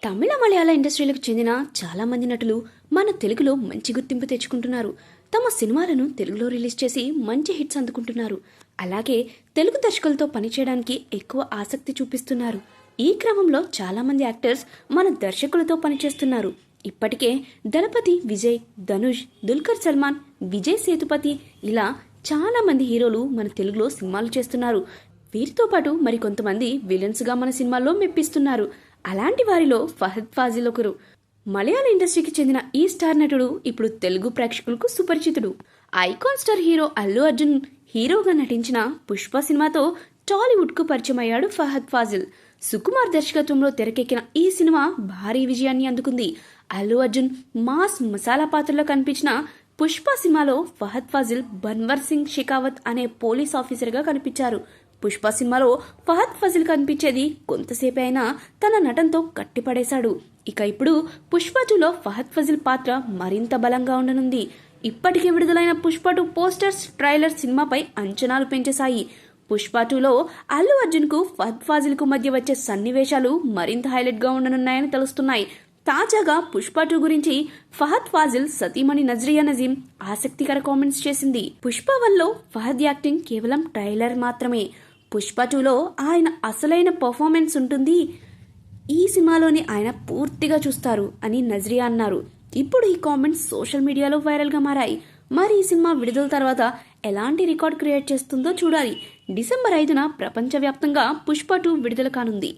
తమిళ మలయాళ ఇండస్ట్రీలకు చెందిన చాలా మంది నటులు మన తెలుగులో మంచి గుర్తింపు తెచ్చుకుంటున్నారు. తమ సినిమాలను తెలుగులో రిలీజ్ చేసి మంచి హిట్స్ అందుకుంటున్నారు. అలాగే తెలుగు దర్శకులతో పనిచేయడానికి ఎక్కువ ఆసక్తి చూపిస్తున్నారు. ఈ క్రమంలో చాలా మంది యాక్టర్స్ మన దర్శకులతో పనిచేస్తున్నారు. ఇప్పటికే దళపతి విజయ్, ధనుష్, దుల్కర్ సల్మాన్, విజయ్ సేతుపతి ఇలా చాలా మంది హీరోలు మన తెలుగులో సినిమాలు చేస్తున్నారు. వీరితో పాటు మరికొంతమంది విలన్స్ గా మన సినిమాల్లో మెప్పిస్తున్నారు. అలాంటి వారిలో ఫహద్ ఫాజిల్ ఒకరు. మలయాళ ఇండస్ట్రీకి చెందిన ఈ స్టార్ నటుడు ఇప్పుడు తెలుగు ప్రేక్షకులకు సుపరిచితుడు. Icon star hero Allu Arjun హీరోగా నటించిన పుష్ప సినిమాతో టాలీవుడ్ కు పరిచయం అయ్యాడు ఫహద్ ఫాజిల్. సుకుమార్ దర్శకత్వంలో తెరకెక్కిన ఈ సినిమా భారీ విజయాన్ని అందుకుంది. అల్లు అర్జున్ మాస్ మసాలా పాత్రలో కనిపించిన పుష్ప సినిమాలో ఫహద్ ఫాజిల్ బన్వర్ సింగ్ షెకావత్ అనే పోలీస్ ఆఫీసర్ గా కనిపించారు. పుష్ప సినిమాలో ఫహద్ ఫాజిల్ కనిపించేది కొంతసేపే అయినా తన నటనతో కట్టిపడేశాడు. ఇక ఇప్పుడు పుష్ప 2లో ఫహద్ ఫాజిల్ పాత్ర మరింత బలంగా ఉండనుంది. ఇప్పటికే విడుదలైన పుష్ప 2 పోస్టర్స్, ట్రైలర్ సినిమాపై అంచనాలు పెంచేశాయి. పుష్ప 2లో అల్లు అర్జున్ కు ఫహద్ ఫాజిల్ కు మధ్య వచ్చే సన్నివేశాలు మరింత హైలైట్ గా ఉండనున్నాయని తెలుస్తున్నాయి. తాజాగా పుష్ప 2 గురించి ఫహద్ ఫాజిల్ సతీమణి నజ్రియా నజీం ఆసక్తికర కామెంట్స్ చేసింది. పుష్ప 1లో ఫహద్ యాక్టింగ్ కేవలం ట్రైలర్ మాత్రమే. పుష్ప 2లో ఆయన అసలైన పర్ఫార్మెన్స్ ఉంటుంది. ఈ సినిమాలోని ఆయన పూర్తిగా చూస్తారు అని నజ్రియా అన్నారు. ఇప్పుడు ఈ కామెంట్స్ సోషల్ మీడియాలో వైరల్ గా మారాయి. మరి ఈ సినిమా విడుదల తర్వాత ఎలాంటి రికార్డ్ క్రియేట్ చేస్తుందో చూడాలి. డిసెంబర్ 5న ప్రపంచవ్యాప్తంగా పుష్ప 2 విడుదల కానుంది.